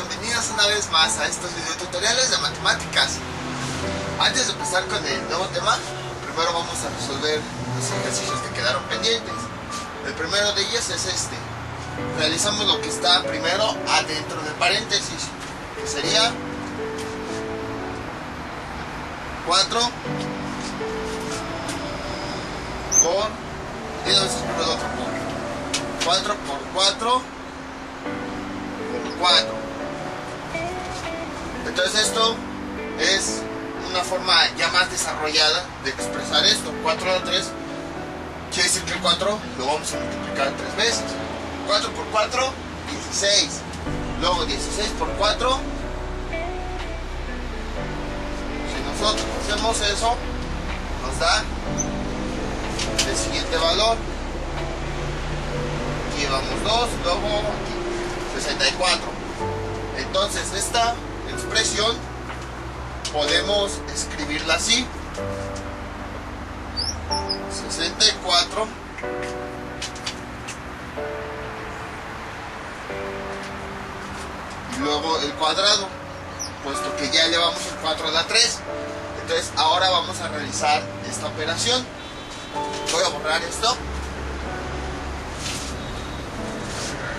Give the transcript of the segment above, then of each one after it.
bienvenidos una vez más a estos videotutoriales de matemáticas. Antes de empezar con el nuevo tema, primero vamos a resolver los ejercicios que quedaron pendientes. El primero de ellos es este. Realizamos lo que está primero adentro del paréntesis, que sería 4 por 4 por 4 por 4. Entonces esto es una forma ya más desarrollada de expresar esto. 4 a 3 quiere decir que el 4 lo vamos a multiplicar 3 veces. 4 por 4, 16. Luego 16 por 4. Si nosotros hacemos eso, nos da el siguiente valor. Aquí llevamos 2, luego aquí 64. Entonces esta expresión podemos escribirla así: 64 y luego el cuadrado, puesto que ya llevamos el 4 a la 3. Entonces ahora vamos a realizar esta operación. Voy a borrar esto.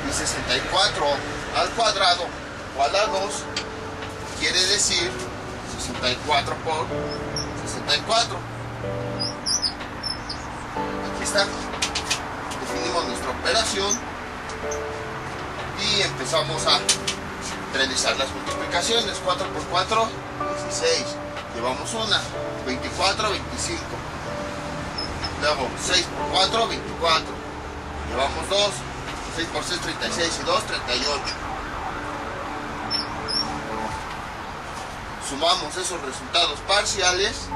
Y 64 al cuadrado igual a 2 quiere decir 64 por 64. Aquí está. Definimos nuestra operación y empezamos a realizar las multiplicaciones. 4 por 4, 16. Llevamos una, 24, 25. Luego 6 por 4, 24. Llevamos 2. 6 por 6, 36 y 2, 38. Sumamos esos resultados parciales.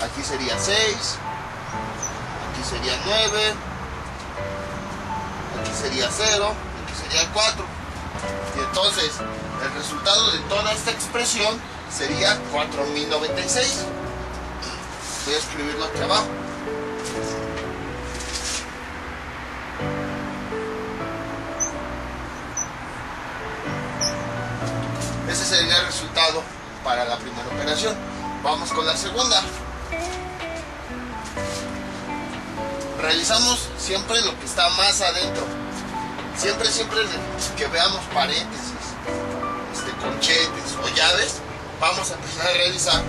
Aquí sería 6. Aquí sería 9. Aquí sería 0. Aquí sería 4. Y entonces el resultado de toda esta expresión sería 4096. Voy a escribirlo aquí abajo. Ese sería el resultado para la primera operación. Vamos con la segunda. Realizamos siempre lo que está más adentro. Siempre que veamos paréntesis, corchetes o llaves, vamos a empezar a realizar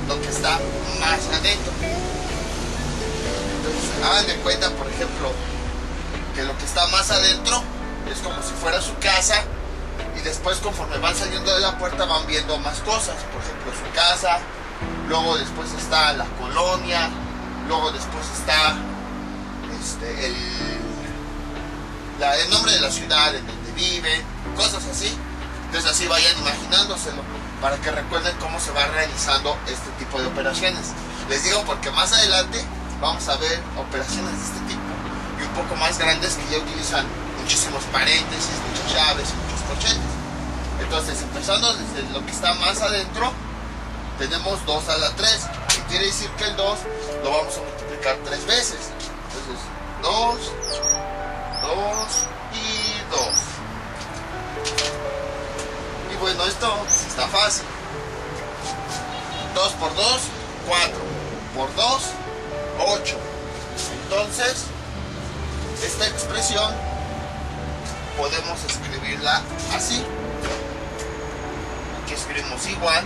lo que está más adentro. Entonces, hagan de cuenta, por ejemplo, que lo que está más adentro es como si fuera su casa. Y después, conforme van saliendo de la puerta, van viendo más cosas. Por ejemplo, su casa. Luego después está la colonia. Luego después está el nombre de la ciudad en donde vive. Cosas así. Entonces así vayan imaginándoselo, para que recuerden cómo se va realizando este tipo de operaciones. Les digo porque más adelante vamos a ver operaciones de este tipo y un poco más grandes, que ya utilizan muchísimos paréntesis, muchas llaves, muchos corchetes. Entonces, empezando desde lo que está más adentro, tenemos 2 a la 3, que quiere decir que el 2 lo vamos a multiplicar 3 veces. Entonces 2 y 2. Y bueno, esto está fácil. 2 por 2, 4. Por 2, 8. Entonces esta expresión podemos escribirla así. Aquí escribimos igual.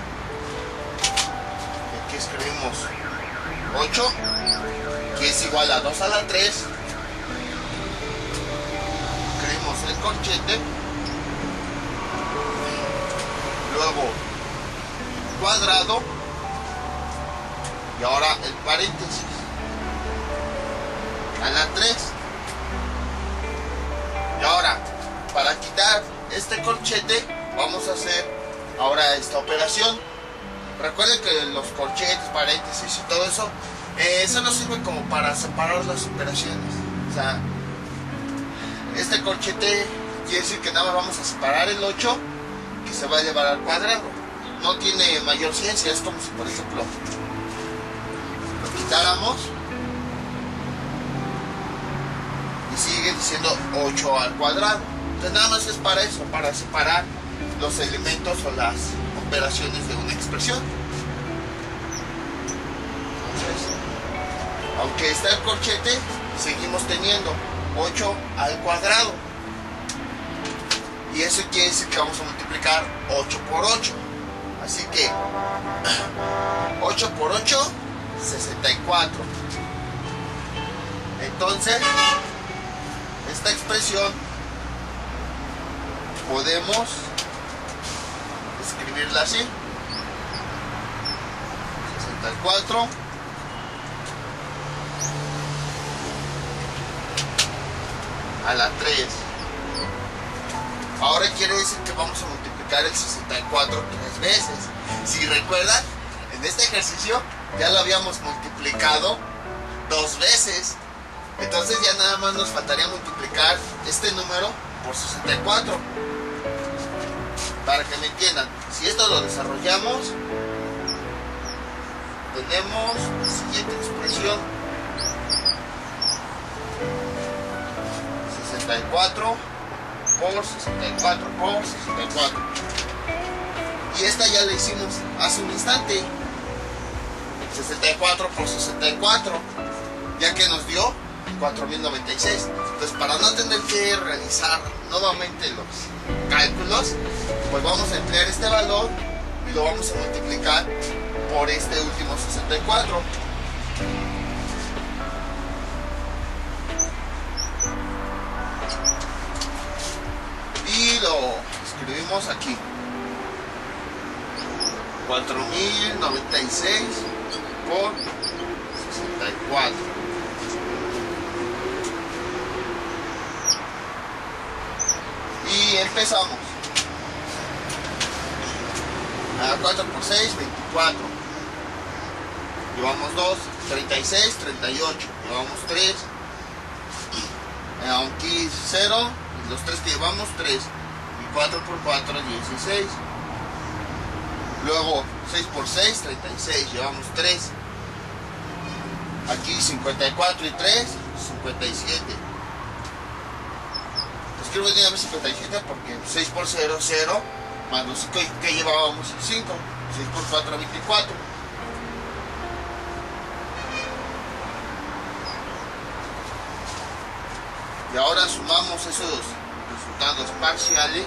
Aquí escribimos 8, que es igual a 2 a la 3. Escribimos el corchete. Luego cuadrado. Y ahora el paréntesis. A la 3. Y ahora, para quitar este corchete, vamos a hacer ahora esta operación. Recuerden que los corchetes, paréntesis y todo eso, eso nos sirve como para separar las operaciones. O sea, este corchete quiere decir que nada más vamos a separar el 8, que se va a llevar al cuadrado. No tiene mayor ciencia. Es como si, por ejemplo, lo quitáramos y sigue diciendo 8 al cuadrado. Pues nada más es para eso, para separar los elementos o las operaciones de una expresión. Entonces, aunque está el corchete, seguimos teniendo 8 al cuadrado. Y eso quiere decir que vamos a multiplicar 8 por 8. Así que 8 por 8, 64. Entonces, esta expresión podemos escribirla así: 64 a la 3. Ahora quiere decir que vamos a multiplicar el 64 3 veces. Si recuerdan, en este ejercicio ya lo habíamos multiplicado 2 veces. Entonces ya nada más nos faltaría multiplicar este número por 64. Para que me entiendan, si esto lo desarrollamos, tenemos la siguiente expresión: 64 por 64 por 64. Y esta ya la hicimos hace un instante: 64 por 64, ya que nos dio 4096. Entonces, para no tener que realizar nuevamente los cálculos, pues vamos a emplear este valor y lo vamos a multiplicar por este último 64. Y lo escribimos aquí: 4096 por 64. Y empezamos. 4 por 6, 24. Llevamos 2, 36, 38. Llevamos 3. Aquí 0. Los 3 que llevamos, 3. Y 4 por 4, 16. Luego 6 por 6, 36. Llevamos 3. Aquí 54 y 3, 57. Escribo de una vez 57 porque 6 por 0, 0. Más los 5 que llevábamos, 5. 6 por 4, 24. Y ahora sumamos esos resultados parciales.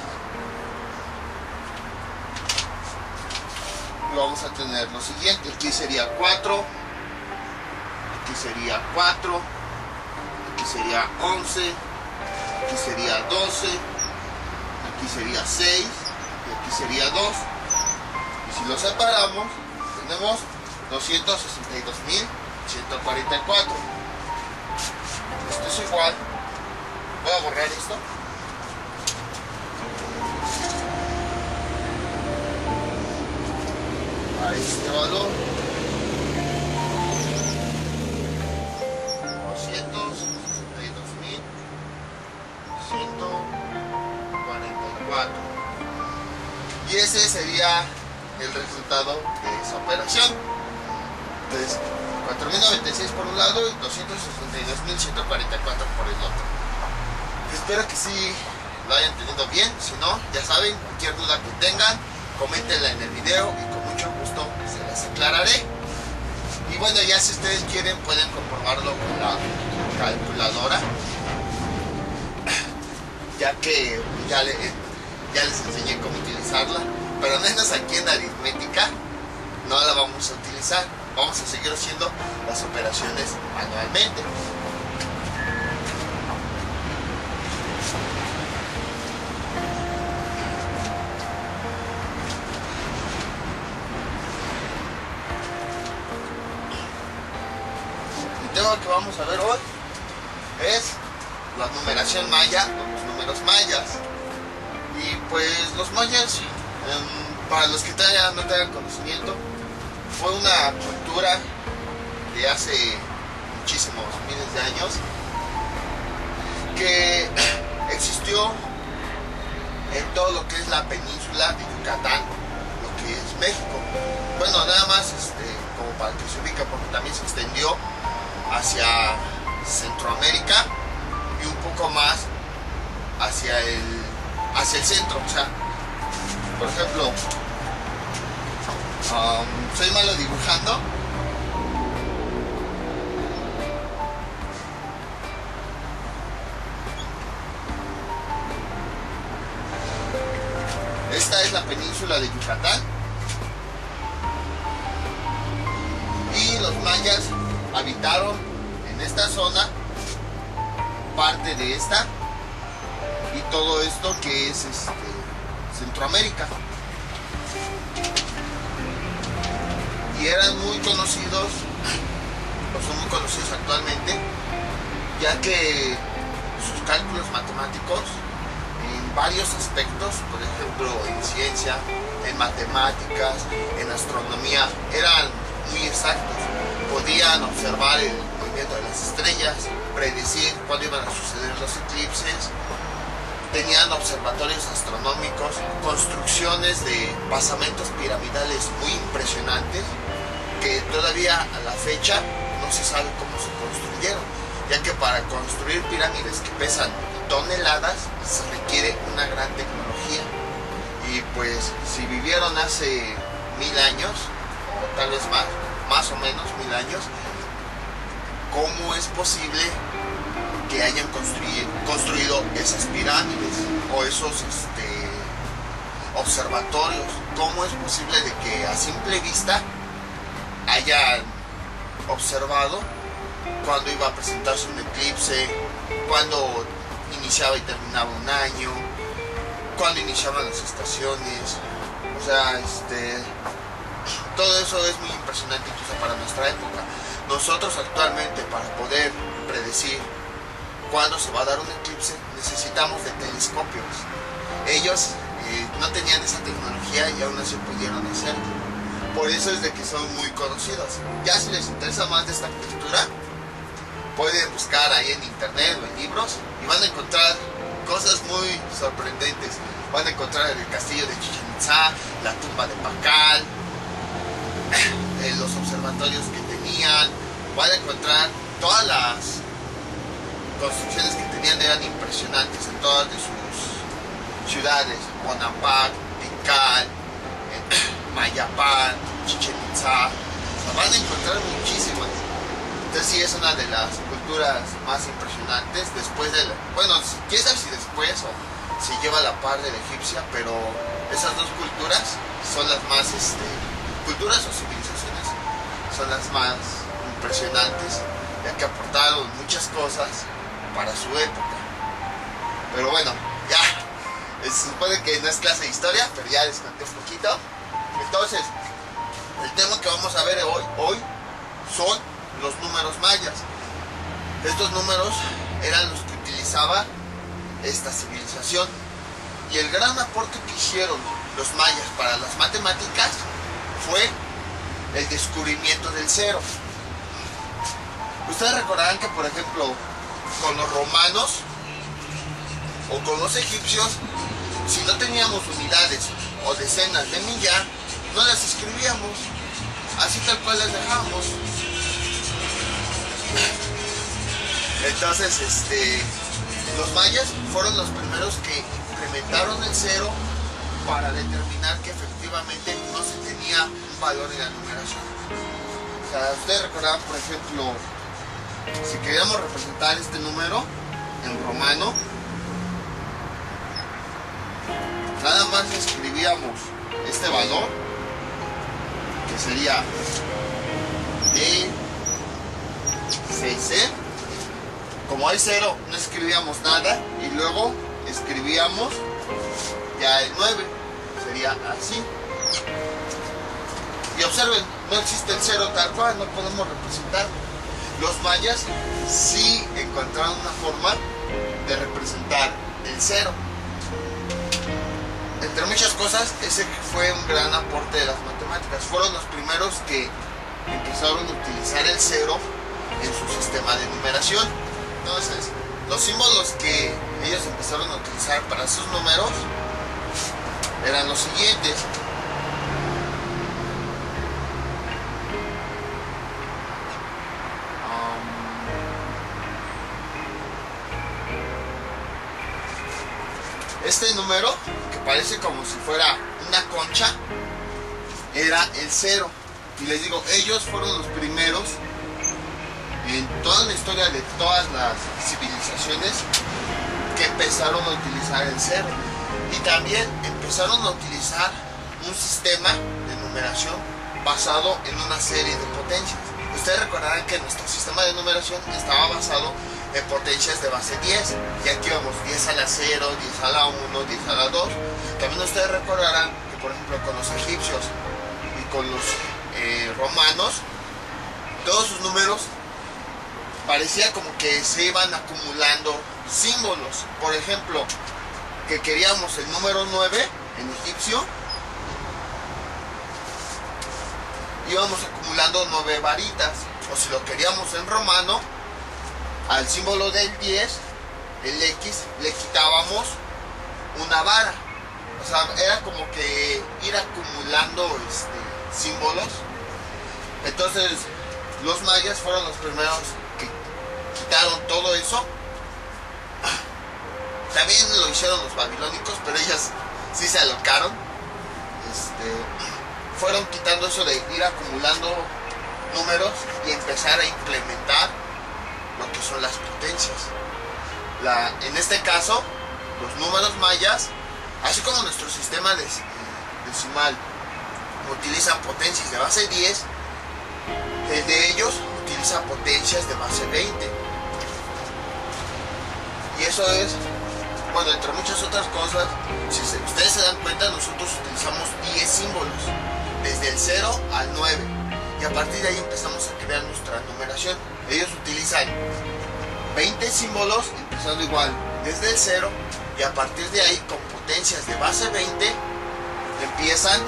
Y vamos a tener lo siguiente: aquí sería 4, aquí sería 4, aquí sería 11, aquí sería 12, aquí sería 6 y aquí sería 2. Y si lo separamos, tenemos 262.144. Esto es igual. Voy a borrar esto. A este valor: 262.144. Y ese sería el resultado de esa operación. Entonces, 4096 por un lado y 262.144 por el otro. Espero que sí lo hayan entendido bien. Si no, ya saben, cualquier duda que tengan, coméntenla en el video y con mucho gusto se las aclararé. Y bueno, ya si ustedes quieren pueden comprobarlo con la calculadora, ya que ya les enseñé cómo utilizarla, pero al menos aquí en aritmética no la vamos a utilizar. Vamos a seguir haciendo las operaciones manualmente. El tema que vamos a ver hoy es la numeración maya, los números mayas. Y pues los mayas, para los que todavía no tengan conocimiento, fue una cultura de hace muchísimos miles de años que existió en todo lo que es la península de Yucatán, lo que es México. Bueno, nada más como para que se ubique, porque también se extendió hacia Centroamérica y un poco más hacia el hacia el centro. O sea, por ejemplo, soy malo dibujando. Esta es la península de Yucatán. Y los mayas habitaron en esta zona, parte de esta, y todo esto que es Centroamérica. Y eran muy conocidos, o son muy conocidos actualmente, ya que sus cálculos matemáticos en varios aspectos, por ejemplo en ciencia, en matemáticas, en astronomía, eran muy exactos. Podían observar el movimiento de las estrellas, predecir cuándo iban a suceder los eclipses. Tenían observatorios astronómicos, construcciones de basamentos piramidales muy impresionantes que todavía a la fecha no se sabe cómo se construyeron, ya que para construir pirámides que pesan toneladas se requiere una gran tecnología. Y pues si vivieron hace 1000 años, o tal vez más o menos 1000 años, ¿cómo es posible que hayan construido esas pirámides o esos observatorios? ¿Cómo es posible de que a simple vista hayan observado cuándo iba a presentarse un eclipse, cuándo iniciaba y terminaba un año, cuándo iniciaban las estaciones? O sea, todo eso es muy impresionante incluso para nuestra época. Nosotros actualmente, para poder predecir cuándo se va a dar un eclipse, necesitamos de telescopios. Ellos no tenían esa tecnología y aún así pudieron hacerlo. Por eso es de que son muy conocidos. Ya si les interesa más de esta cultura, pueden buscar ahí en internet o en libros y van a encontrar cosas muy sorprendentes. Van a encontrar el castillo de Chichén Itzá, la tumba de Pacal, los observatorios que tenían. Van a encontrar todas las construcciones que tenían, eran impresionantes en todas de sus ciudades: Bonampak, Tikal, Mayapán, Chichén Itzá. Van a encontrar muchísimas. Entonces sí, es una de las culturas más impresionantes después de bueno, quién sabe si después o si lleva a la par de la egipcia, pero esas dos culturas son las más culturas o civilizaciones son las más impresionantes, ya que aportaron muchas cosas para su época. Pero bueno, ya se supone que no es clase de historia, pero ya les conté un poquito. Entonces, el tema que vamos a ver hoy son los números mayas. Estos números eran los que utilizaba esta civilización, y el gran aporte que hicieron los mayas para las matemáticas fue el descubrimiento del cero. Ustedes recordarán que, por ejemplo, con los romanos o con los egipcios, si no teníamos unidades o decenas de millar, no las escribíamos, así tal cual las dejábamos. Entonces, los mayas fueron los primeros que implementaron el cero para determinar que efectivamente no se tenía un valor en la numeración. O sea, ustedes recordarán, por ejemplo, si queríamos representar este número en romano, nada más escribíamos este valor, que sería D6C. Como hay cero, no escribíamos nada, y luego escribíamos ya el 9, sería así. Y observen, no existe el cero tal cual, no podemos representarlo. Los mayas sí encontraron una forma de representar el cero. Entre muchas cosas, ese fue un gran aporte de las matemáticas. Fueron los primeros que empezaron a utilizar el cero en su sistema de numeración. Entonces, los símbolos que ellos empezaron a utilizar para sus números eran los siguientes. Este número, que parece como si fuera una concha, era el 0. Y les digo, ellos fueron los primeros en toda la historia de todas las civilizaciones que empezaron a utilizar el 0. Y también empezaron a utilizar un sistema de numeración basado en una serie de potencias. Ustedes recordarán que nuestro sistema de numeración estaba basado en potencias de base 10. Y aquí vamos 10 a la 0, 10 a la 1, 10 a la 2. También ustedes recordarán que, por ejemplo, con los egipcios y con los romanos, todos sus números parecía como que se iban acumulando símbolos. Por ejemplo, que queríamos el número 9 en egipcio, íbamos acumulando 9 varitas. O si lo queríamos en romano, al símbolo del 10, el X, le quitábamos una vara. O sea, era como que ir acumulando símbolos. Entonces, los mayas fueron los primeros que quitaron todo eso. También lo hicieron los babilónicos, pero ellos sí se alocaron. Fueron quitando eso de ir acumulando números y empezar a implementar lo que son las potencias. En este caso, los números mayas, así como nuestro sistema decimal utilizan potencias de base 10, el de ellos utiliza potencias de base 20. Y eso es, bueno, entre muchas otras cosas, si ustedes se dan cuenta, nosotros utilizamos 10 símbolos, desde el 0 al 9. Y a partir de ahí empezamos a crear nuestra numeración. Ellos utilizan 20 símbolos, empezando igual desde el 0, y a partir de ahí, con potencias de base 20, empiezan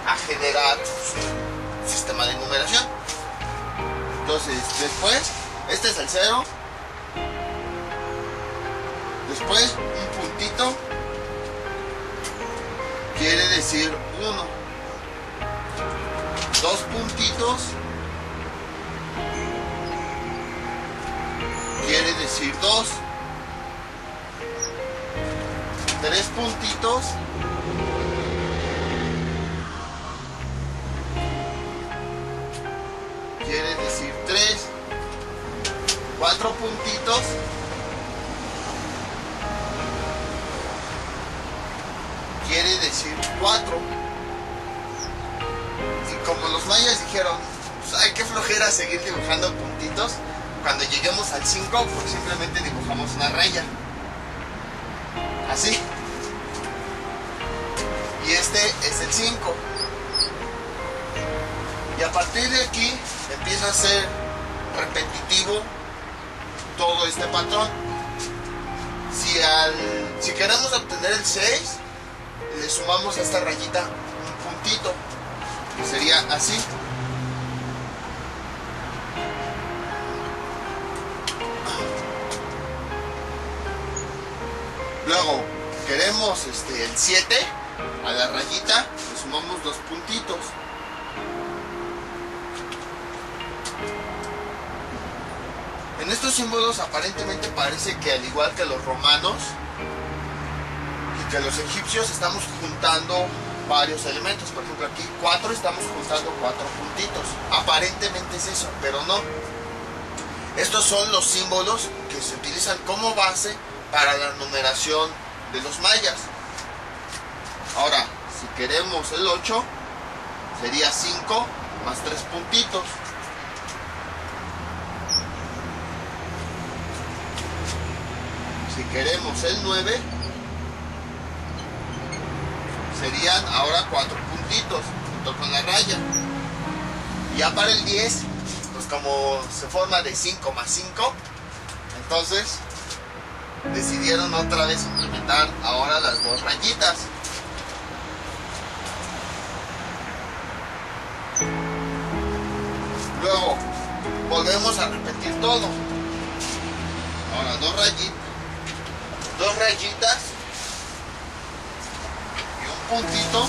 a generar su sistema de numeración. Entonces, después, este es el 0, después un puntito quiere decir 1, 2 puntitos quiere decir 2, 3 puntitos quiere decir 3, 4 puntitos quiere decir 4. Y como los mayas dijeron, pues, ay, qué flojera seguir dibujando puntitos, cuando lleguemos al 5, pues simplemente dibujamos una raya. Así. Y este es el 5. Y a partir de aquí empieza a ser repetitivo todo este patrón. Si queremos obtener el 6, le sumamos a esta rayita un puntito, que sería así. Luego queremos el 7, a la rayita le sumamos 2 puntitos. En estos símbolos aparentemente parece que, al igual que los romanos y que los egipcios, estamos juntando varios elementos. Por ejemplo, aquí 4, estamos juntando 4 puntitos. Aparentemente es eso, pero no. Estos son los símbolos que se utilizan como base para la numeración de los mayas. Ahora, si queremos el 8, sería 5 más 3 puntitos. Si queremos el 9, serían ahora 4 puntitos junto con la raya. Y ya para el 10, pues como se forma de 5 más 5, entonces decidieron otra vez implementar ahora las 2 rayitas. Luego volvemos a repetir todo. Ahora 2 rayitas y un puntito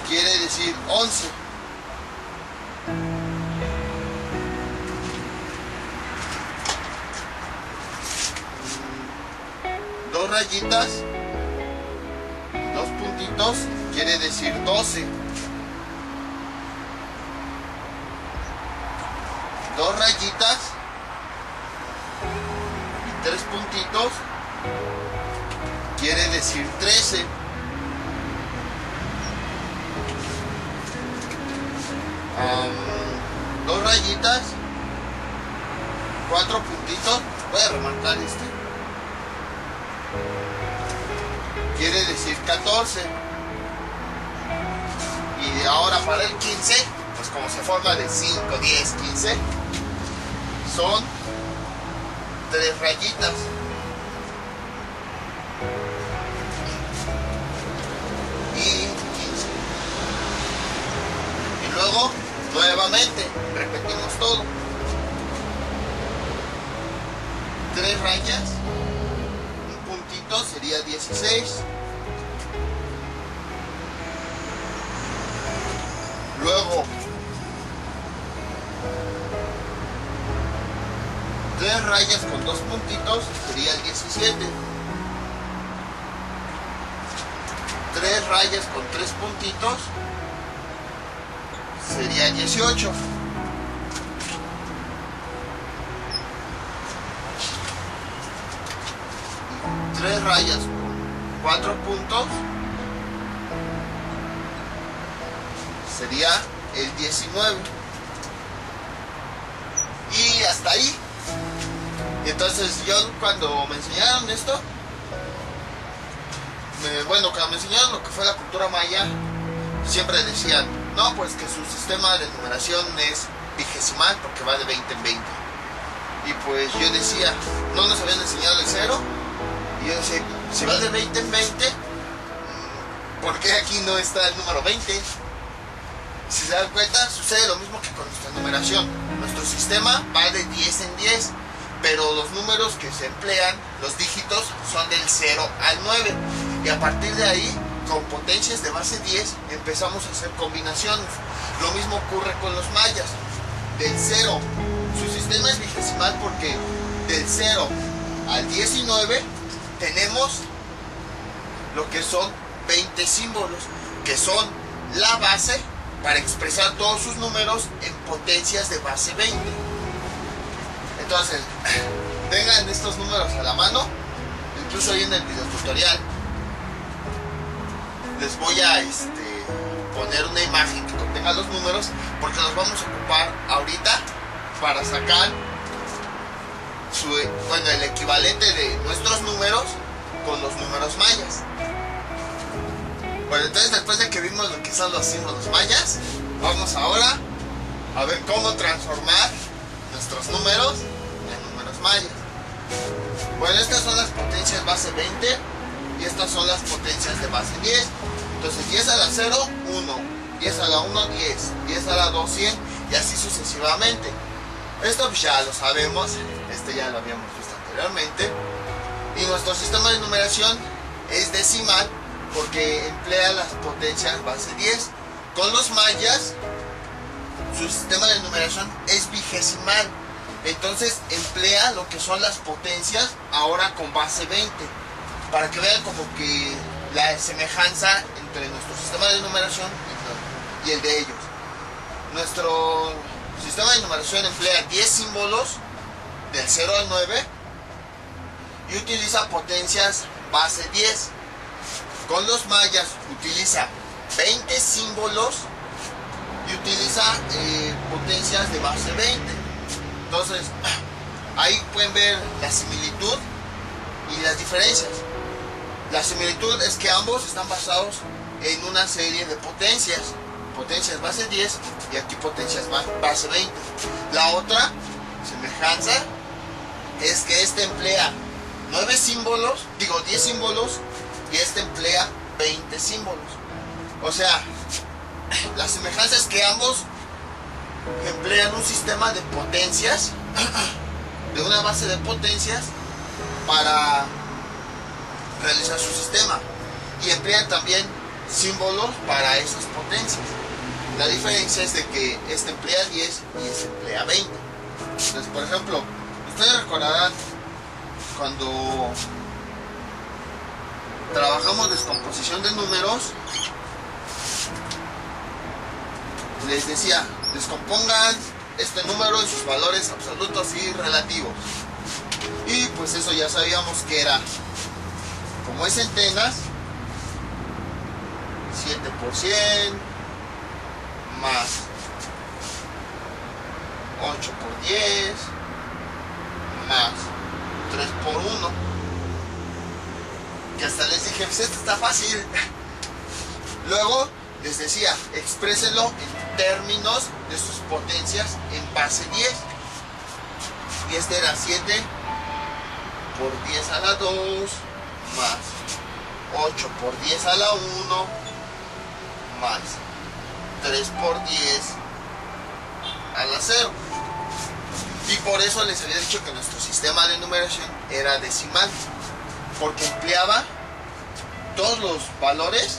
quiere decir 11. 2 rayitas, 2 puntitos, quiere decir 12. 2 rayitas y 3 puntitos, quiere decir 13. Dos rayitas, 4 puntitos, voy a remarcar quiere decir 14. Y ahora para el 15, pues como se forma de 5, 10, 15, son 3 rayitas. Y 15. Y luego, nuevamente, repetimos todo. 3 rayas, un puntito sería 16. Luego 3 rayas con 2 puntitos sería el 17. 3 rayas con 3 puntitos sería 18. 3 rayas con 4 puntos sería el 19. Y hasta ahí. Entonces yo cuando me enseñaron esto, cuando me enseñaron lo que fue la cultura maya, siempre decían, no, pues que su sistema de numeración es vigesimal porque va de 20 en 20. Y pues yo decía, no nos habían enseñado el 0. Y yo decía, si va de 20 en 20, ¿por qué aquí no está el número 20? Si se dan cuenta, sucede lo mismo que con nuestra numeración. Nuestro sistema va de 10 en 10, pero los números que se emplean, los dígitos, son del 0 al 9. Y a partir de ahí, con potencias de base 10, empezamos a hacer combinaciones. Lo mismo ocurre con los mayas. Del 0, su sistema es vigesimal porque del 0 al 19 tenemos lo que son 20 símbolos, que son la base para expresar todos sus números en potencias de base 20. Entonces, tengan estos números a la mano, incluso ahí en el video tutorial les voy a poner una imagen que contenga los números, porque los vamos a ocupar ahorita para sacar el equivalente de nuestros números con los números mayas. Bueno, entonces después de que vimos lo que son los símbolos mayas, vamos ahora a ver cómo transformar nuestros números en números mayas. Bueno, estas son las potencias base 20 y estas son las potencias de base 10. Entonces 10 a la 0, 1, 10 a la 1, 10, 10 a la 2, 100 y así sucesivamente. Esto pues ya lo sabemos, ya lo habíamos visto anteriormente. Y nuestro sistema de numeración es decimal porque emplea las potencias base 10. Con los mayas, su sistema de numeración es vigesimal, entonces emplea lo que son las potencias ahora con base 20, para que vean como que la semejanza entre nuestro sistema de numeración y el de ellos. Nuestro sistema de numeración emplea 10 símbolos del 0 al 9 y utiliza potencias base 10. Con los mayas utiliza 20 símbolos y utiliza potencias de base 20. Entonces, ahí pueden ver la similitud y las diferencias. La similitud es que ambos están basados en una serie de potencias base 10 y aquí potencias base 20. La otra semejanza es que este emplea 10 símbolos y este emplea 20 símbolos. O sea, la semejanza es que ambos emplean un sistema de potencias, de una base de potencias para realizar su sistema, y emplean también símbolos para esas potencias. La diferencia es de que este emplea 10 y este emplea 20. Entonces, por ejemplo, ustedes recordarán cuando trabajamos descomposición de números, les decía, descompongan este número en sus valores absolutos y relativos. Y pues eso ya sabíamos que era, como es centenas, 7 por 100 más 8 por 10 más 3 por 1, que hasta les dije, pues esto está fácil. Luego les decía, exprésenlo en términos de sus potencias en base 10. Y este era 7 por 10 a la 2 más 8 por 10 a la 1 más 3 por 10 a la 0. Y por eso les había dicho que nuestro sistema de numeración era decimal, porque empleaba todos los valores,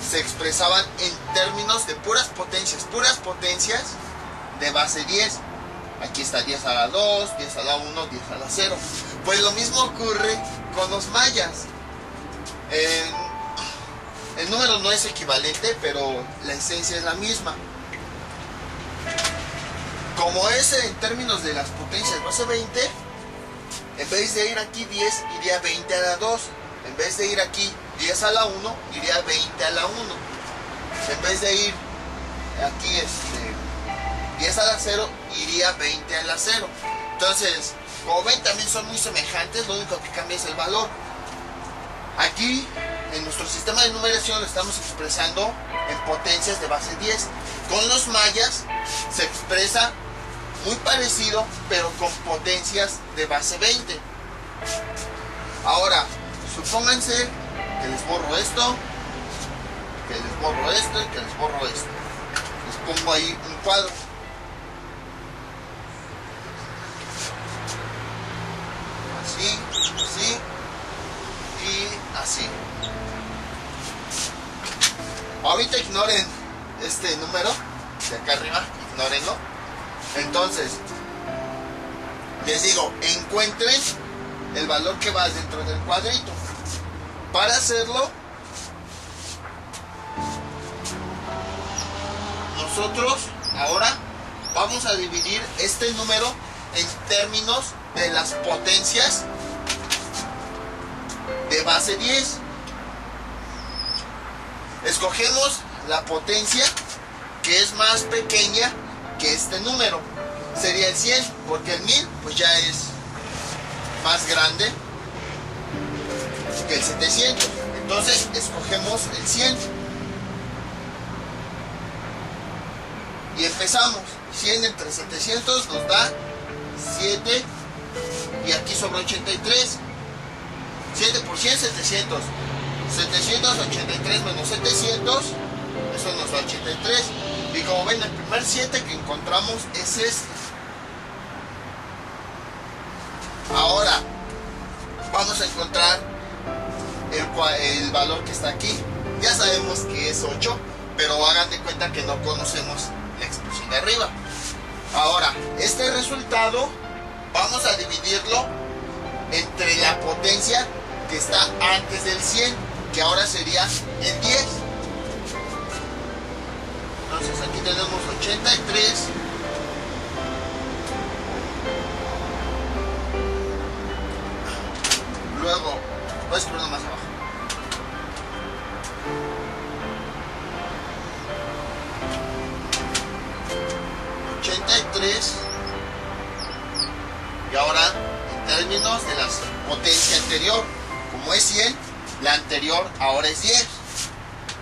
se expresaban en términos de puras potencias de base 10. Aquí está 10 a la 2, 10 a la 1, 10 a la 0. Pues lo mismo ocurre con los mayas. El número no es equivalente, pero la esencia es la misma. Como es en términos de las potencias base 20, en vez de ir aquí 10, iría 20 a la 2. En vez de ir aquí 10 a la 1, iría 20 a la 1. En vez de ir aquí 10 a la 0, iría 20 a la 0. Entonces, como ven, también son muy semejantes, lo único que cambia es el valor. Aquí, en nuestro sistema de numeración, lo estamos expresando en potencias de base 10. Con los mayas se expresa muy parecido, pero con potencias de base 20. Ahora, supónganse que les borro esto, que les borro esto y que les borro esto. Les pongo ahí un cuadro. Así, así y así. Ahorita ignoren este número de acá arriba, ignórenlo. Entonces, les digo, encuentren el valor que va dentro del cuadrito. Para hacerlo, nosotros ahora vamos a dividir este número en términos de las potencias de base 10. Escogemos la potencia que es más pequeña que este número. Sería el 100, porque el 1000 pues ya es más grande que el 700. Entonces escogemos el 100 y empezamos. 100 entre 700 nos da 7 y aquí sobra 83. 7 por 100, 700. 783 menos 700, eso nos da 83. Y como ven, el primer 7 que encontramos es este. Ahora vamos a encontrar el valor que está aquí. Ya sabemos que es 8, pero hagan de cuenta que no conocemos la expresión de arriba. Ahora, este resultado vamos a dividirlo entre la potencia que está antes del 100, que ahora sería el 10. Entonces aquí tenemos 83 luego voy a escribirlo más abajo. 83 y ahora en términos de la potencia anterior, como es 100, la anterior ahora es 10.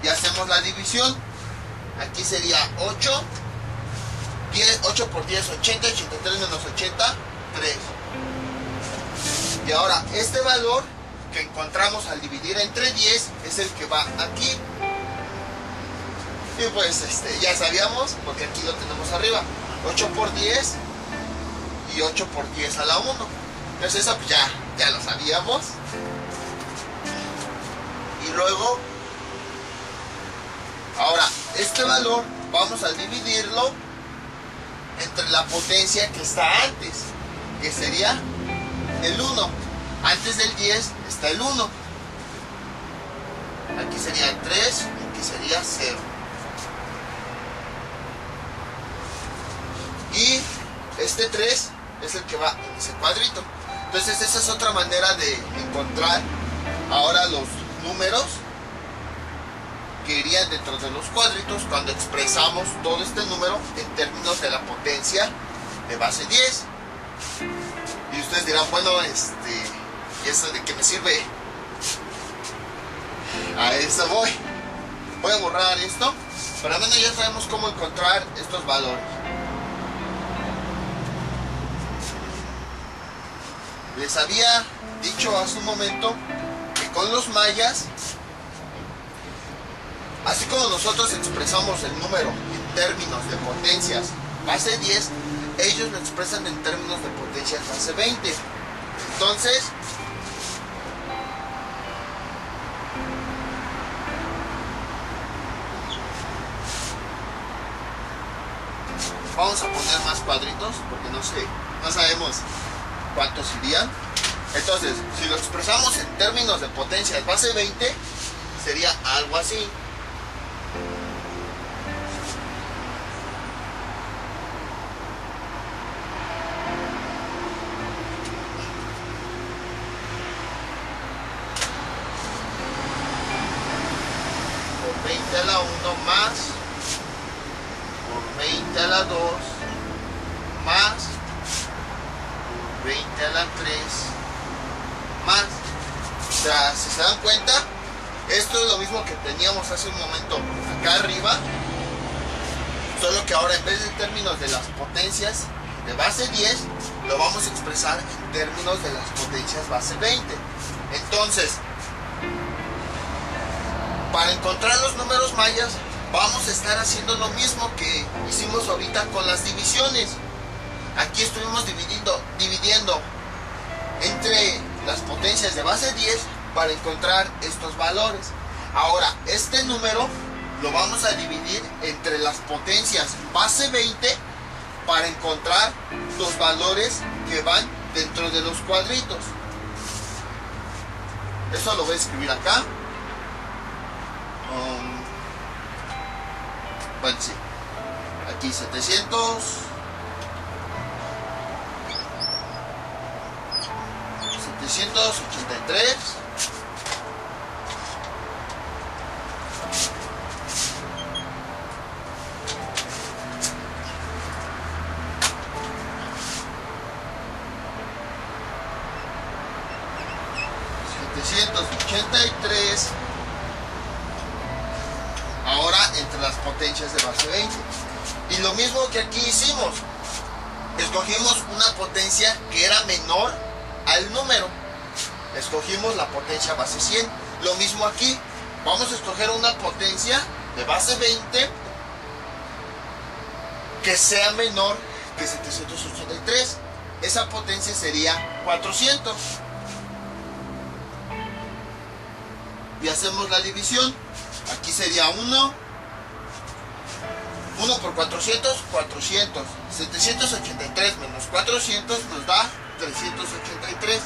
Y hacemos la división. Aquí sería 8. 8 por 10, 80. 83 menos 80, 3. Y ahora este valor que encontramos al dividir entre 10 es el que va aquí. Y pues ya sabíamos, porque aquí lo tenemos arriba. 8 por 10 y 8 por 10 a la 1. Entonces eso pues ya lo sabíamos. Y luego, ahora, este valor vamos a dividirlo entre la potencia que está antes, que sería el 1. Antes del 10 está el 1. aquí sería 3, aquí sería 0. Y este 3 es el que va en ese cuadrito. Entonces esa es otra manera de encontrar ahora los números que irían dentro de los cuadritos cuando expresamos todo este número en términos de la potencia de base 10. Y ustedes dirán, bueno, ¿y eso de qué me sirve? A eso voy. Voy a borrar esto, pero al menos ya sabemos cómo encontrar estos valores. Les había dicho hace un momento que con los mayas, así como nosotros expresamos el número en términos de potencias base 10, ellos lo expresan en términos de potencias base 20. Entonces, vamos a poner más cuadritos porque no sabemos cuántos irían. Entonces, si lo expresamos en términos de potencias base 20, sería algo así. Por 20 a la 1 más, por 20 a la 2 más, 20 a la 3 más. O sea, si se dan cuenta, esto es lo mismo que teníamos hace un momento acá arriba, solo que ahora en vez de términos de las potencias de base 10, lo vamos a expresar en términos de las potencias base 20. Entonces, para encontrar los números mayas, vamos a estar haciendo lo mismo que hicimos ahorita con las divisiones. Aquí estuvimos dividiendo entre las potencias de base 10 para encontrar estos valores. Ahora, este número lo vamos a dividir entre las potencias base 20 para encontrar los valores que van dentro de los cuadritos. Eso lo voy a escribir acá. Bueno, sí. Aquí 700. 783. 783. Ahora entre las potencias de base 20. Y lo mismo que aquí hicimos. Escogimos una potencia que era menor al número. Escogimos la potencia base 100. Lo mismo aquí. Vamos a escoger una potencia de base 20 que sea menor que 783. Esa potencia sería 400. Y hacemos la división. Aquí sería 1 por 400, 400. 783 menos 400 nos da 383.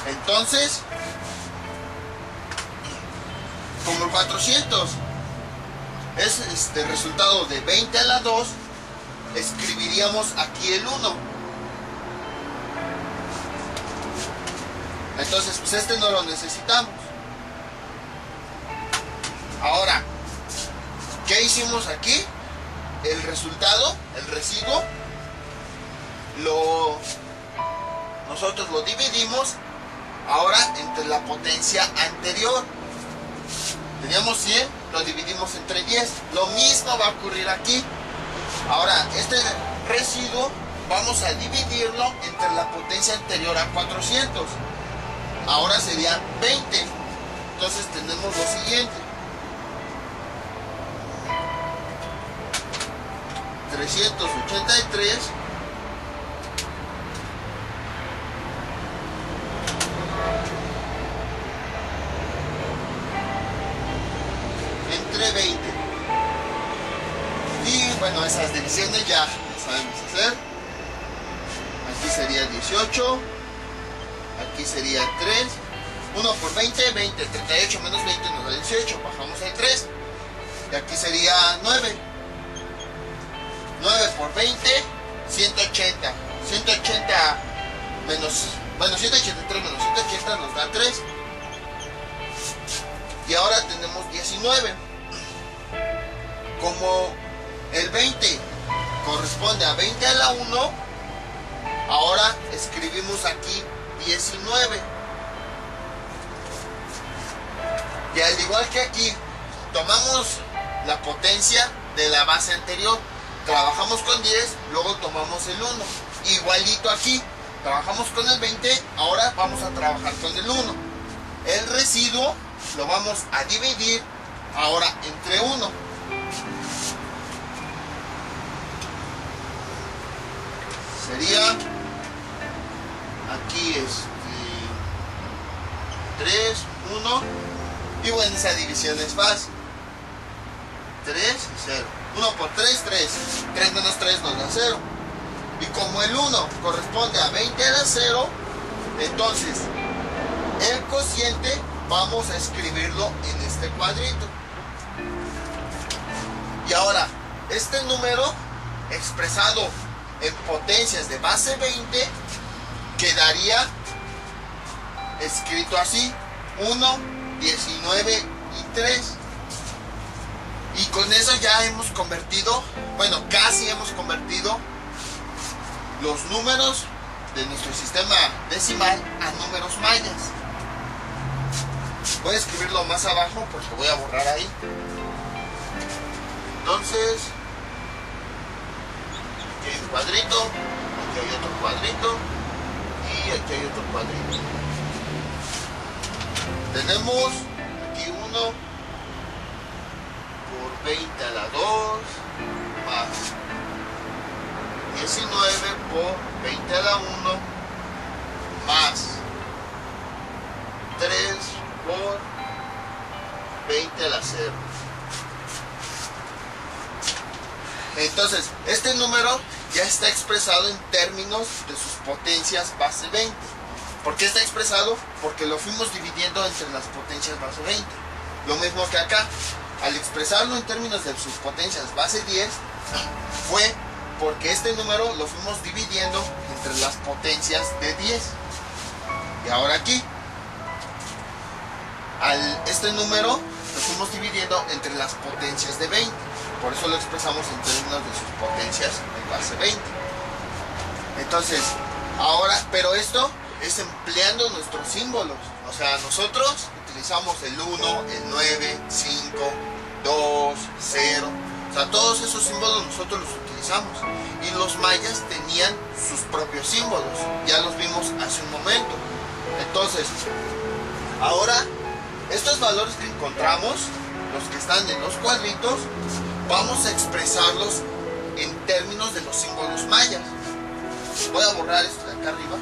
Entonces, como el 400 es este resultado de 20 a la 2, escribiríamos aquí el 1. Entonces, pues este no lo necesitamos. Ahora, ¿qué hicimos aquí? El resultado, el residuo, nosotros lo dividimos ahora entre la potencia anterior. Teníamos 100, lo dividimos entre 10. Lo mismo va a ocurrir aquí. Ahora, este residuo vamos a dividirlo entre la potencia anterior a 400. Ahora sería 20. Entonces tenemos lo siguiente. 383 entre 20. Y bueno, esas divisiones ya sabemos hacer. Aquí sería 18. Aquí sería 3. 1 por 20, 20. 38 menos 20 nos da 18. Bajamos el 3. Y aquí sería 9. 9 por 20, 180. 180 menos, bueno, 183 menos 180 nos da 3. Y ahora tenemos 19. Como el 20 corresponde a 20 a la 1, ahora escribimos aquí 19. Y al igual que aquí, tomamos la potencia de la base anterior, trabajamos con 10, luego tomamos el 1. Igualito aquí, trabajamos con el 20, ahora vamos a trabajar con el 1. El residuo lo vamos a dividir ahora entre 1. Sería aquí 3, 1. Y bueno, esa división es fácil. 3 y 0. 1 por 3, 3. 3 menos 3 nos da 0. Y como el 1 corresponde a 20 a la 0, entonces el cociente vamos a escribirlo en este cuadrito. Y ahora, este número expresado en potencias de base 20 quedaría escrito así: 1, 19 y 3. Y con eso ya hemos convertido, bueno, casi hemos convertido los números de nuestro sistema decimal a números mayas. Voy a escribirlo más abajo porque voy a borrar ahí. Entonces, aquí hay un cuadrito, aquí hay otro cuadrito y aquí hay otro cuadrito. Tenemos aquí 1 por 20 a la 2 más 19 por 20 a la 1 más 3 por 20 a la 0. Entonces, este número ya está expresado en términos de sus potencias base 20. ¿Por qué está expresado? Porque lo fuimos dividiendo entre las potencias base 20. Lo mismo que acá. Al expresarlo en términos de sus potencias base 10, fue porque este número lo fuimos dividiendo entre las potencias de 10. Y ahora aquí, este número lo fuimos dividiendo entre las potencias de 20. Por eso lo expresamos en términos de sus potencias de base 20. Entonces, ahora, pero esto es empleando nuestros símbolos. O sea, nosotros utilizamos el 1, el 9, 5, 2, 0. O sea, todos esos símbolos nosotros los utilizamos. Y los mayas tenían sus propios símbolos. Ya los vimos hace un momento. Entonces, ahora, estos valores que encontramos, los que están en los cuadritos, vamos a expresarlos en términos de los símbolos mayas. Voy a borrar esto de acá arriba.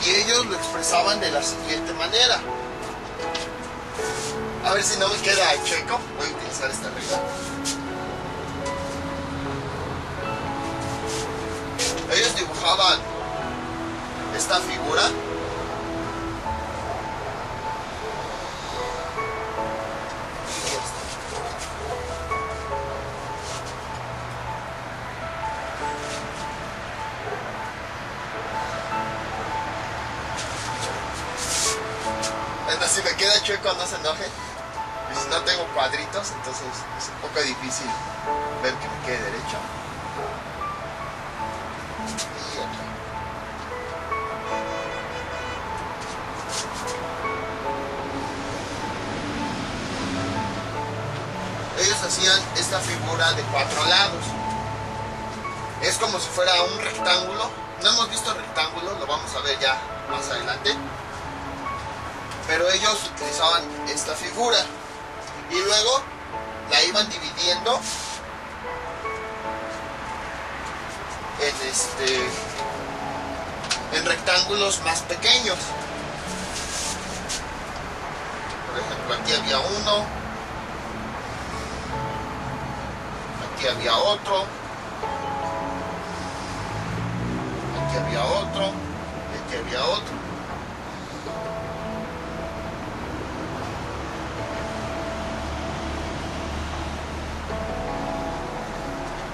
Y ellos lo expresaban de la siguiente manera. A ver si no me queda chueco, voy a utilizar esta regla. Ellos dibujaban esta figura. Entonces, si me queda chueco, no se enoje. Y si no tengo cuadritos, entonces es un poco difícil ver que me quede derecho. Y acá. Ellos hacían esta figura de 4 lados. Es como si fuera un rectángulo. No hemos visto rectángulo, lo vamos a ver ya más adelante. Pero ellos utilizaban esta figura y luego la iban dividiendo en rectángulos más pequeños. Por ejemplo, aquí había uno, aquí había otro, aquí había otro, y aquí había otro.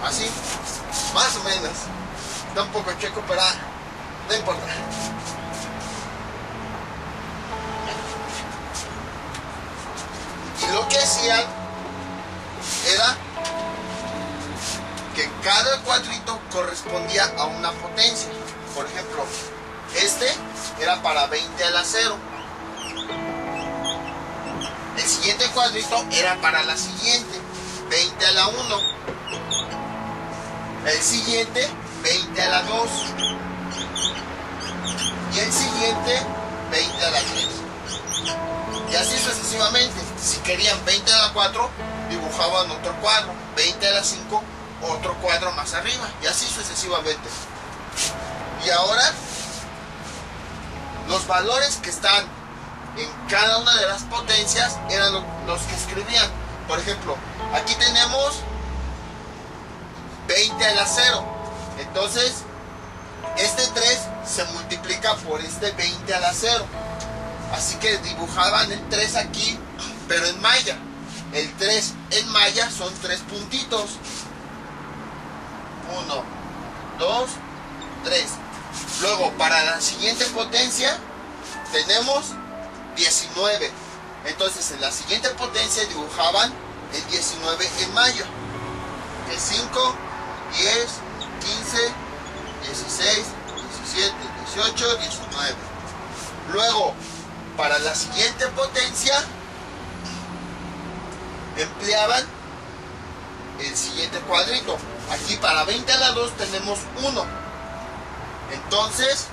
Así, más o menos. Está un poco chueco, pero no importa. Y lo que hacían era que cada cuadrito correspondía a una potencia. Por ejemplo, este era para 20 a la 0. El siguiente cuadrito era para la siguiente, 20 a la 1. El siguiente, 20 a la 2. Y el siguiente, 20 a la 3. Y así sucesivamente. Si querían 20 a la 4, dibujaban otro cuadro. 20 a la 5, otro cuadro más arriba. Y así sucesivamente. Y ahora, los valores que están en cada una de las potencias eran los que escribían. Por ejemplo, aquí tenemos 20 a la 0. Entonces, este 3 se multiplica por este 20 a la 0. Así que dibujaban el 3 aquí, pero en maya. El 3 en maya son 3 puntitos. 1, 2, 3. Luego, para la siguiente potencia, tenemos 19. Entonces, en la siguiente potencia dibujaban el 19 en maya. El 5, 10, 15, 16, 17, 18, 19. Luego, para la siguiente potencia, empleaban el siguiente cuadrito. Aquí para 20 a la 2 tenemos 1. Entonces,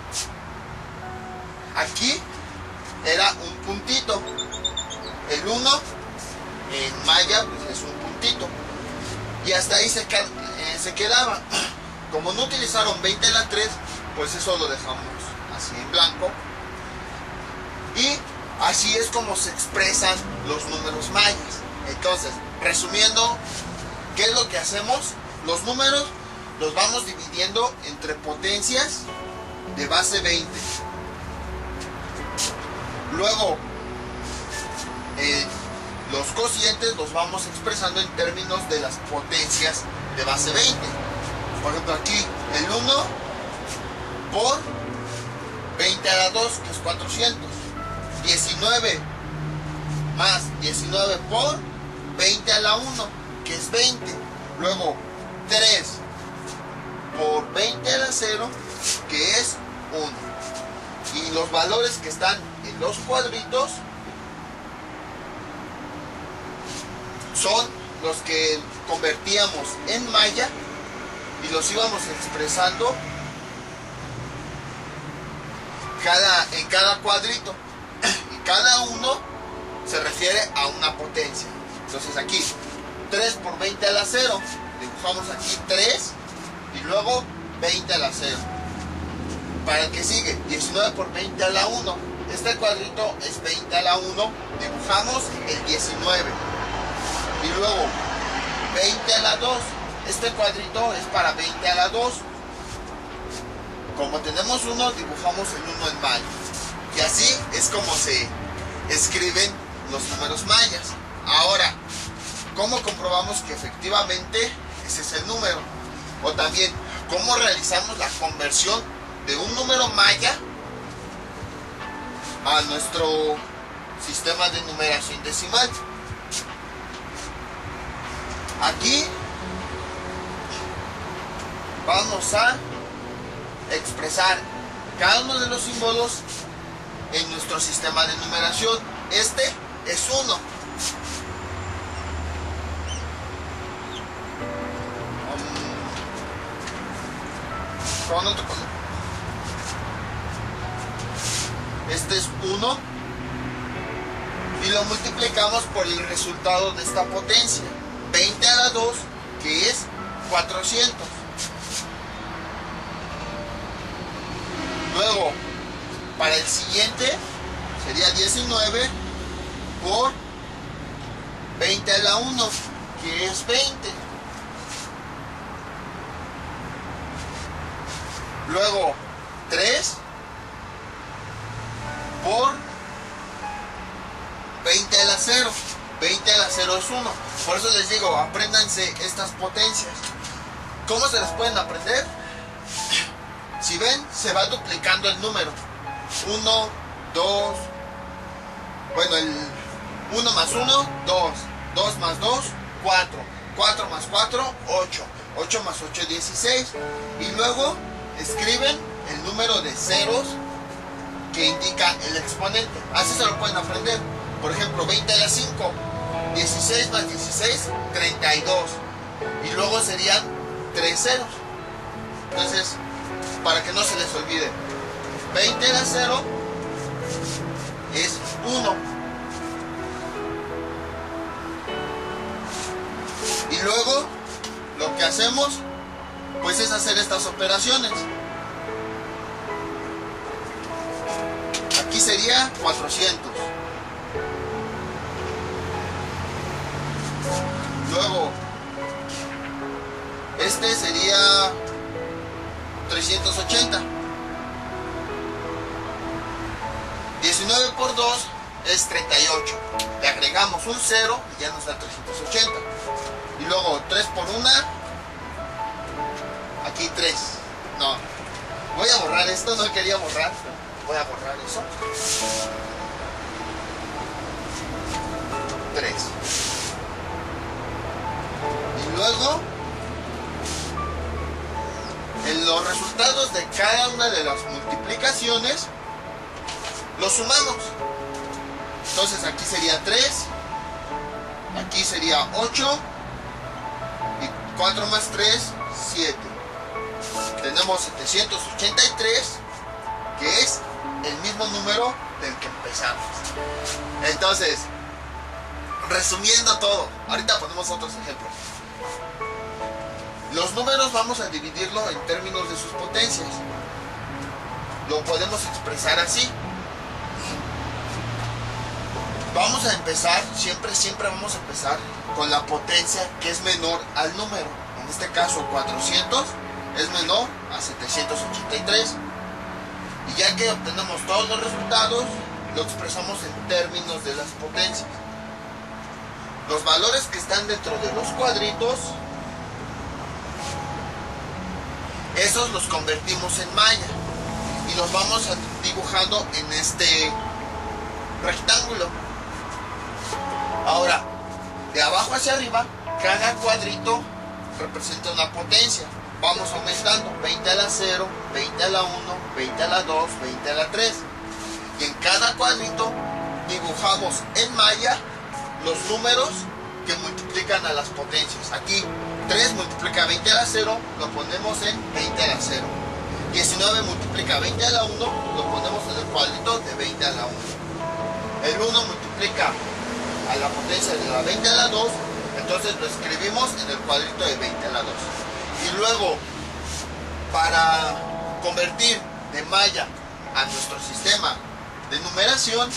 aquí era un puntito. El 1 en maya pues, es un puntito. Y hasta ahí se quedaba. Como no utilizaron 20 a la 3, pues eso lo dejamos así en blanco. Y así es como se expresan los números mayas. Entonces, resumiendo, ¿qué es lo que hacemos? Los números los vamos dividiendo entre potencias de base 20. Luego, los cocientes los vamos expresando en términos de las potencias de base 20. Por ejemplo, aquí el 1 por 20 a la 2, que es 400. 19 más 19 por 20 a la 1, que es 20. Luego 3 por 20 a la 0, que es 1. Y los valores que están en los cuadritos son los que convertíamos en maya y los íbamos expresando en cada cuadrito. Y cada uno se refiere a una potencia. Entonces aquí 3 por 20 a la 0, dibujamos aquí 3 y luego 20 a la 0. Para el que sigue, 19 por 20 a la 1, este cuadrito es 20 a la 1, dibujamos el 19. Y luego 20 a la 2, este cuadrito es para 20 a la 2. Como tenemos 1, dibujamos el 1 en maya. Y así es como se escriben los números mayas. Ahora, ¿cómo comprobamos que efectivamente ese es el número? O también, ¿cómo realizamos la conversión de un número maya a nuestro sistema de numeración decimal? Aquí vamos a expresar cada uno de los símbolos en nuestro sistema de numeración. Este es 1. Con otro color. Este es 1 y lo multiplicamos por el resultado de esta potencia, 20 a la 2, que es 400. Luego, para el siguiente sería 19 por 20 a la 1, que es 20. Luego, les digo, apréndanse estas potencias. ¿Cómo se las pueden aprender? Si ven, se va duplicando el número. 1, 2, bueno, el 1 más 1, 2, 2 más 2, 4, 4 más 4, 8, 8 más 8, 16. Y luego escriben el número de ceros que indica el exponente. Así se lo pueden aprender. Por ejemplo, 20 a la 5, 16 más 16, 32. Y luego serían 3 ceros. Entonces, para que no se les olvide, 20 a la 0 es 1. Y luego, lo que hacemos, pues es hacer estas operaciones. Aquí sería 400. Luego, este sería 380. 19 por 2 es 38. Le agregamos un 0 y ya nos da 380. Y luego 3 por 1, aquí 3. No, voy a borrar esto, no quería borrar. Voy a borrar eso. 3. Y luego, en los resultados de cada una de las multiplicaciones, los sumamos. Entonces aquí sería 3, aquí sería 8, y 4 más 3, 7. Tenemos 783, que es el mismo número del que empezamos. Entonces, resumiendo todo, ahorita ponemos otros ejemplos. Los números vamos a dividirlo en términos de sus potencias. Lo podemos expresar así. Vamos a empezar, siempre vamos a empezar con la potencia que es menor al número. En este caso 400 es menor a 783. Y ya que obtenemos todos los resultados, lo expresamos en términos de las potencias. Los valores que están dentro de los cuadritos, esos los convertimos en malla y los vamos dibujando en este rectángulo. Ahora, de abajo hacia arriba, cada cuadrito representa una potencia. Vamos aumentando, 20 a la 0, 20 a la 1, 20 a la 2, 20 a la 3. Y en cada cuadrito dibujamos en malla los números que multiplican a las potencias. Aquí 3 multiplica 20 a la 0, lo ponemos en 20 a la 0. 19 multiplica 20 a la 1, lo ponemos en el cuadrito de 20 a la 1. El 1 multiplica a la potencia de la 20 a la 2, entonces lo escribimos en el cuadrito de 20 a la 2. Y luego, para convertir de malla a nuestro sistema de numeración,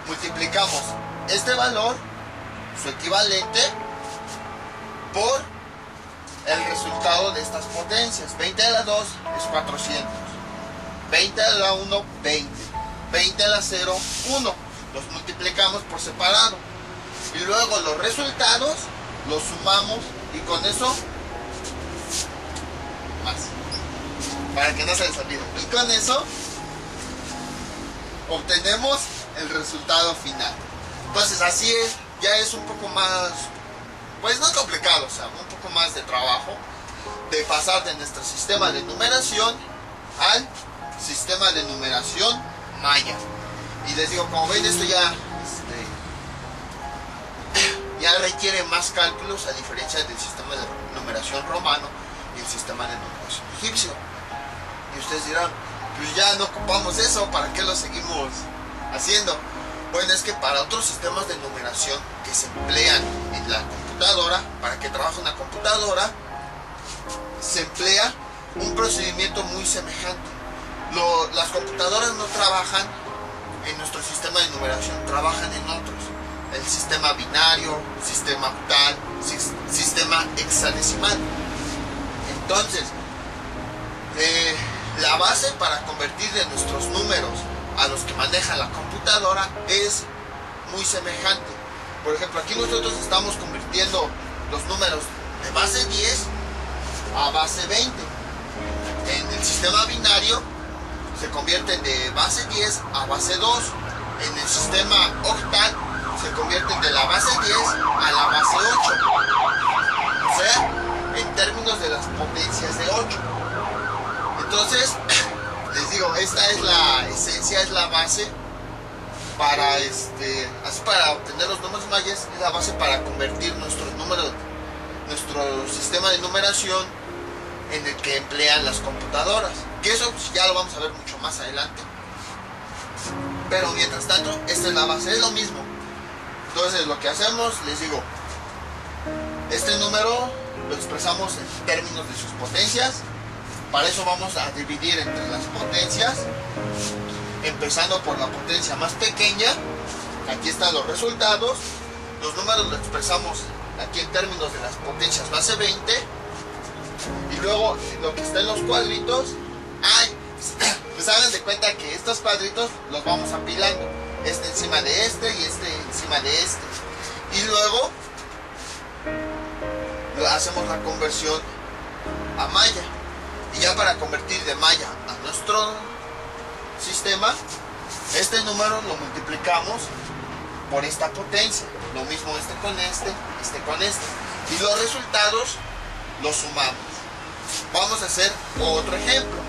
multiplicamos este valor, su equivalente, por el resultado de estas potencias. 20 a la 2 es 400, 20 a la 1, 20, 20 a la 0, 1. Los multiplicamos por separado. Y luego los resultados los sumamos y con eso más. Para que no se les olvide. Y con eso obtenemos el resultado final. Entonces así es, ya es un poco más, pues no complicado, o sea, un poco más de trabajo de pasar de nuestro sistema de numeración al sistema de numeración maya. Y les digo, como ven, esto ya requiere más cálculos a diferencia del sistema de numeración romano y el sistema de numeración egipcio. Y ustedes dirán, pues ya no ocupamos eso, ¿para qué lo seguimos haciendo? Bueno, es que para otros sistemas de numeración que se emplean en la computadora, para que trabaje una computadora, se emplea un procedimiento muy semejante. Las computadoras no trabajan en nuestro sistema de numeración, trabajan en otros. El sistema binario, sistema octal, sistema hexadecimal. Entonces, la base para convertir de nuestros números a los que maneja la computadora es muy semejante. Por ejemplo, aquí nosotros estamos convirtiendo los números de base 10 a base 20. En el sistema binario se convierten de base 10 a base 2. En el sistema octal se convierten de la base 10 a la base 8. O sea, en términos de las potencias de 8. Entonces, les digo, esta es la esencia, es la base para así para obtener los números mayas, es la base para convertir nuestro sistema de numeración en el que emplean las computadoras. Que eso pues, ya lo vamos a ver mucho más adelante. Pero mientras tanto, esta es la base, es lo mismo. Entonces lo que hacemos, les digo, este número lo expresamos en términos de sus potencias. Para eso vamos a dividir entre las potencias, empezando por la potencia más pequeña. Aquí están los resultados. Los números los expresamos aquí en términos de las potencias base 20. Y luego lo que está en los cuadritos, pues hagan de cuenta que estos cuadritos los vamos apilando, este encima de este y este encima de este, y luego hacemos la conversión a maya. Y ya para convertir de maya a nuestro sistema, este número lo multiplicamos por esta potencia, lo mismo este con este con este, y los resultados los sumamos. Vamos a hacer otro ejemplo.